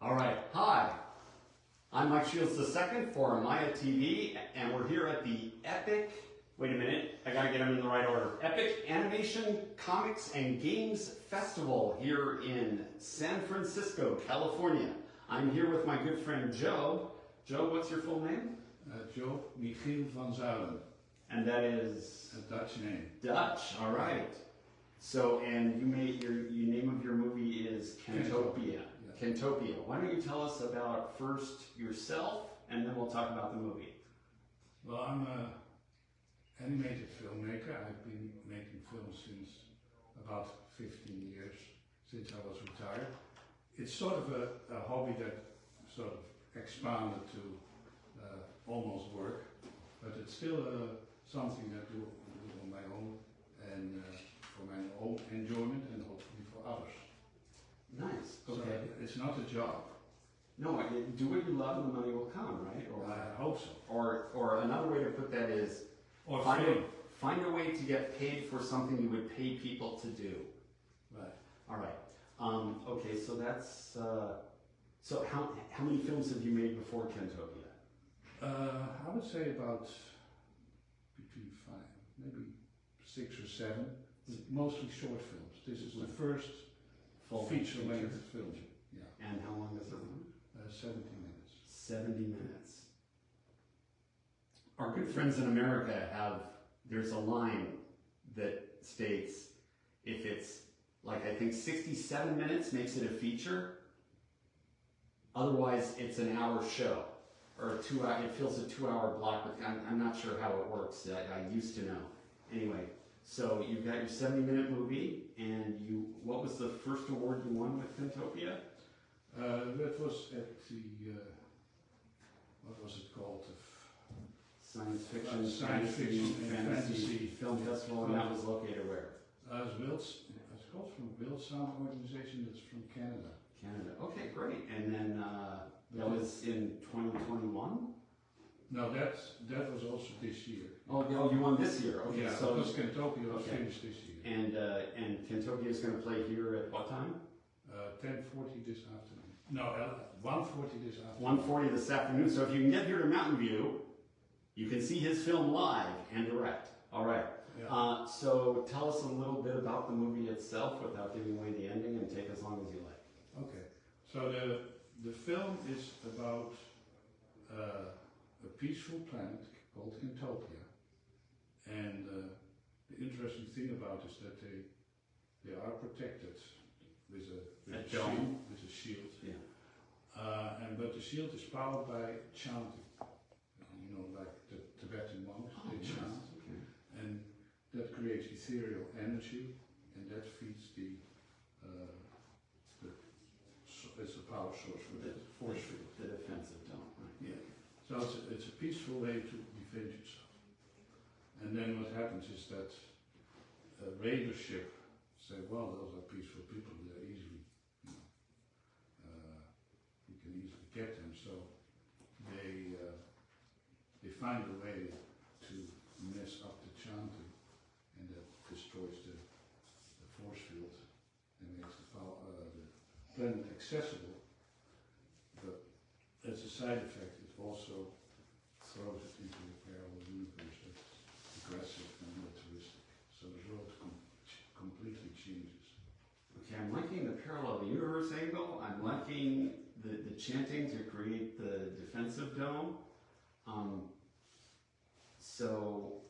All right, hi. I'm Michiel II for Maeya TV, and we're here at the Epic, wait a minute, I gotta get them in the right order, Epic Animation, Comics, and Games Festival here in San Francisco, California. I'm here with my good friend Joe. Joe, what's your full name? Joe Michiel van Zuijlen. And that is? A Dutch name. Dutch, all right. So, and you made your name of your movie is Cantopia. Cantopia. Why don't you tell us about first yourself, and then we'll talk about the movie. Well, I'm an animated filmmaker. I've been making films since about 15 years, since I was retired. It's sort of a hobby that sort of expanded to almost work, but it's still something that I do on my own and for my own enjoyment and hopefully for others. Nice. So Okay. it's not a job. No, do what you love and the money will come, right? Or, I hope so. Or another way to put that is find a way to get paid for something you would pay people to do. Right. All right. Okay, so that's so how many films have you made before Cantopia? I would say about between 5, maybe 6 or 7. Mostly short films. This is the first Full feature-length film. Yeah. And how long does it run? 70 minutes. 70 minutes. Our good friends in America there's a line that states if it's like, I think 67 minutes makes it a feature. Otherwise, it's an hour show. Or a 2 hour, it fills a 2-hour block. I'm not sure how it works. I used to know. Anyway, so you've got your 70-minute movie, and what was the first award you won with Cantopia? That was at the, what was it called? Science Fiction, Fantasy Film Festival, and that was located where? It's called from Wild Sound Organization. That's from Canada. Canada. Okay, great. And then that was in 2021. No, that was also this year. Oh, you won this year. Okay, Yeah, so because Cantopia was finished this year. and Cantopia is going to play here at what time? 10:40 this afternoon. No, 1:40 this afternoon. 1:40 this afternoon. So if you can get here to Mountain View, you can see his film live and direct. All right. Yeah. So tell us a little bit about the movie itself without giving away the ending, and take as long as you like. Okay. So the film is about a peaceful planet called Cantopia, and the interesting thing about it is that they are protected with a shield. Yeah. But the shield is powered by chanting. You know, like the Tibetan monks, they chant, Okay. and that creates ethereal energy, and that feeds it's a power source for the force field. The defensive dome, right? Yeah. So it's a peaceful way to defend yourself. And then what happens is that a raider ship say, well, those are peaceful people, they're easily, you can easily get them. So they find a way to mess up the chanting, and that destroys the force field and makes the planet accessible. But as a side effect, it also throws it into a parallel universe that's aggressive and militaristic. So the world completely changes. Okay, I'm liking the parallel universe angle. I'm liking the chanting to create the defensive dome. So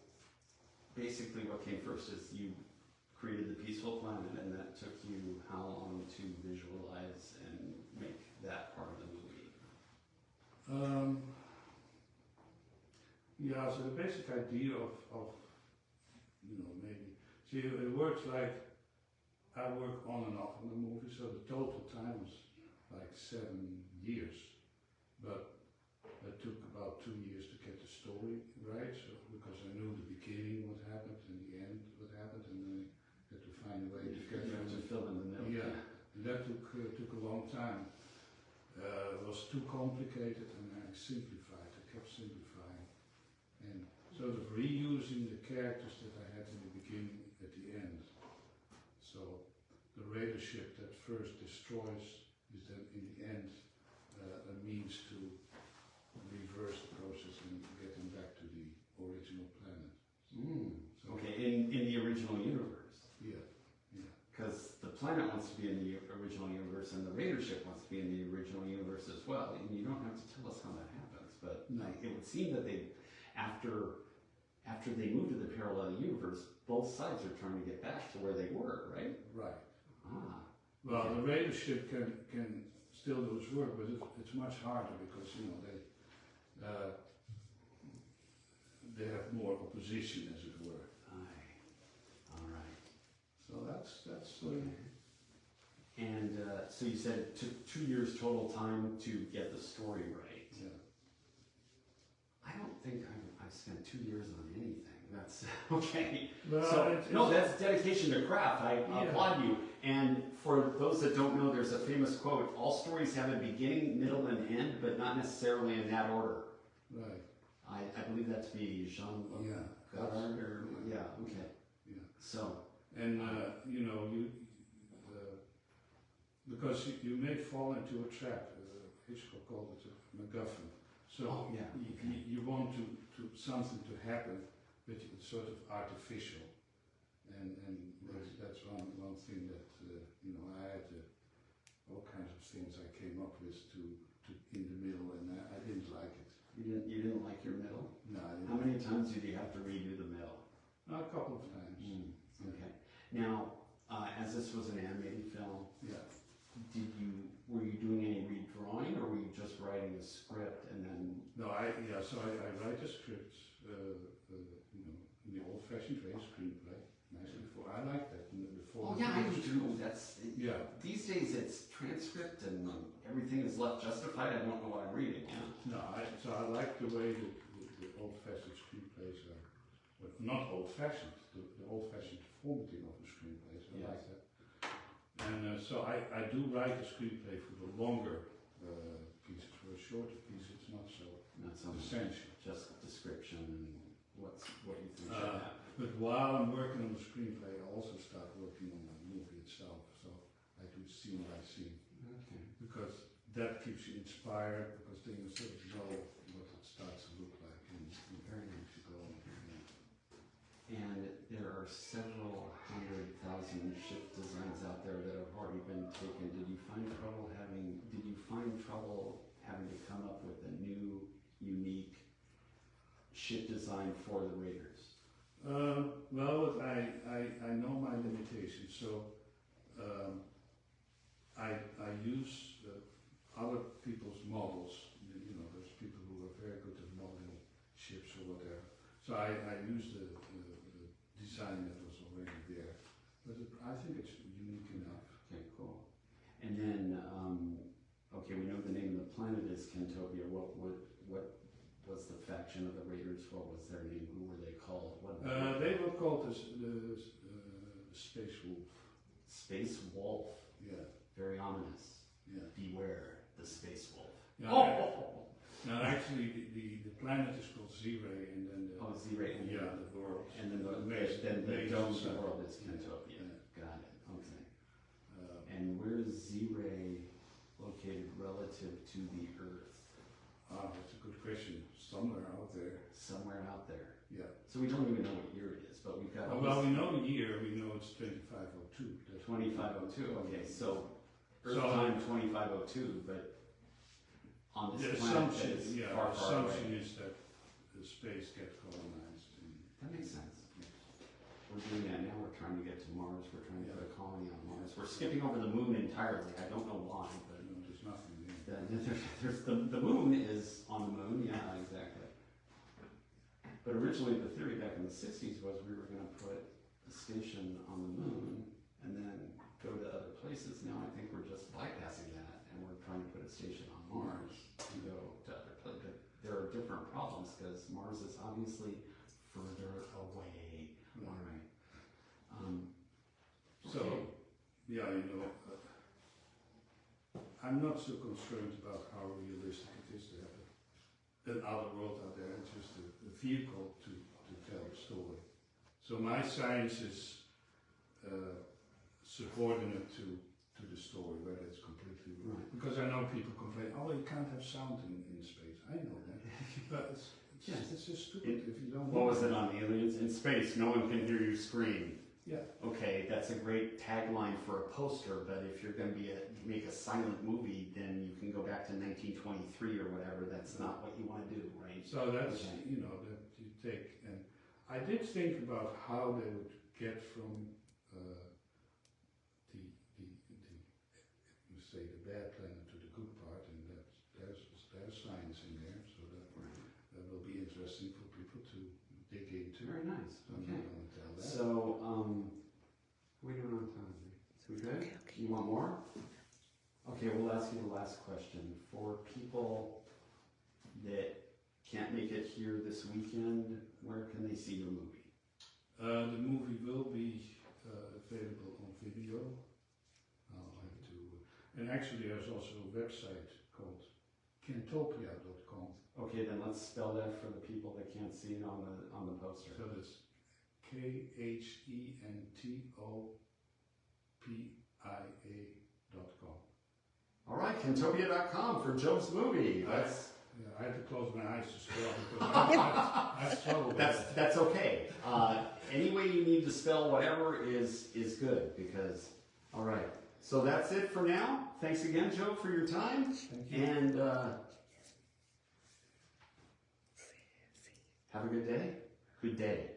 basically what came first is you created the peaceful planet, and that took you how long to visualize and make that part of the movie? Yeah, so the basic idea of maybe, see, it works like I work on and off on the movie, so the total time was like 7 years, but it took about 2 years to get the story right, so because I knew the beginning what happened and the end what happened, and then I had to find a way to get You have to fill in the middle. Yeah, and that took a long time. It was too complicated, and I simplified. I kept simplifying, and sort of reusing the characters that I had in the beginning at the end. So the raider ship that first destroys is then in the end a means to reverse the process and get them back to the original planet. So, Okay, in the original universe. Yeah. Because the planet wants to be in the original universe, and the Raider ship wants to be in the original universe as well. And you don't have to tell us how that happens, but No. it would seem that after they move to the parallel universe, both sides are trying to get back to where they were, right? Right. Ah. Well, the Raider ship can still do its work, but it's much harder because they have more opposition, as it were. Aye. All right. So that's Okay. And so you said it took 2 years total time to get the story right. yeah. I don't think I've spent 2 years on anything. That's okay. Well, So no, that's dedication to craft. I Yeah. applaud you. And for those that don't know, there's a famous quote: "All stories have a beginning, middle, and end, but not necessarily in that order." Right. I believe that to be Jean Yeah. Godard, or Yeah. yeah, okay. Yeah. So And because you may fall into a trap. Hitchcock called it a MacGuffin. So Oh, yeah. you want to something to happen, but it's sort of artificial, and that's one thing that I had all kinds of things I came up with to in the middle, and I didn't like it. you didn't like your middle? No, I didn't. How many times did you have to redo the middle? A couple of times. Okay. Now, as this was an animated film, Yeah. were you doing any redrawing, or were you just writing a script and then? No, so I write a script, in the old-fashioned way, screenplay, nicely for. I like that. Oh yeah, I do too. Yeah. These days it's transcript and everything is left justified. I don't know what I'm reading. Yeah. No, so I like the way the old-fashioned screenplays are, well, not old-fashioned, the old-fashioned formatting of the screenplays. I like that. And so I do write a screenplay for the longer pieces. For a shorter piece, it's not so essential. Just description and what you think should happen. But while I'm working on the screenplay, I also start working on the movie itself. So I do scene by scene. Okay. Because that keeps you inspired, because then you sort of know what it starts to look like and Very nice. you go on. And there are several 100,000 ship designs out there that have already been taken. Did you find trouble having to come up with a new, unique ship design for the Raiders? Well, I know my limitations, so I use other people's models. There's people who are very good at modeling ships or whatever. So I use the design that was already there, but I think it's unique enough. Okay, cool. And then, okay, we know the name of the planet is Kentopia. What was the faction of the Raiders? What was their name? Who were they called? They were called the Space Wolf. Space Wolf. Yeah. Very ominous. Yeah. Beware the Space Wolf. Yeah, Oh! Now, actually, the planet is called Z-Ray, and then Z-Ray. And the world. And then the dome of the world is Kentopia. Yeah. Got it. Okay. And where is Z-Ray located relative to the Earth? That's a good question. Somewhere out there. Somewhere out there. Yeah. So we don't even know what year it is, but we've got. Well, we know the year. We know it's 2502. 2502. Okay, so Earth So- time 2502, but on The this planet that assumption, is yeah, far, the far assumption away. is that the space gets colonized. That makes sense. We're doing that now. We're trying to get to Mars. We're trying to put a colony on Mars. We're skipping over the moon entirely. I don't know why, but There's nothing there. there's the moon is on the moon. Yeah, exactly. But originally, the theory back in the 60s was we were going to put a station on the moon and then go to other places. Now I think we're just bypassing that, and we're trying to put a station on Mars to go to other places. There are different problems because Mars is obviously further away. All right. So, yeah, I'm not so concerned about how realistic it is to have an outer world out there. It's just a vehicle to tell the story. So my science is subordinate to the story, whether it's completely real. Right. because I know people complain, oh, you can't have sound in space. I know that, but it's just stupid if you don't. What was it on Aliens? In space, no one can hear you scream. Yeah. Okay, that's a great tagline for a poster, but if you're going to make a silent movie, then you can go back to 1923 or whatever. That's not what you want to do, right? So that's, that you take, and I did think about how they would get from say the bad planet to the good part, and there's science in there, so that will be interesting for people to dig into. Very nice. Okay. I'm gonna tell that. So, we doing on time? Is we good? Okay. You want more? Okay, we'll ask you the last question. For people that can't make it here this weekend, where can they see your movie? The movie will be available on video. I'll have to, and actually there's also a website called kentopia.com. Okay, then let's spell that for the people that can't see it on the poster. So it's KHENTOPIA.com. All right, kentopia.com for Joe's movie. I had to close my eyes to spell because I struggle. That's okay. Any way you need to spell whatever is good because. All right. So that's it for now. Thanks again, Joe, for your time. Thank you. And have a good day. Good day.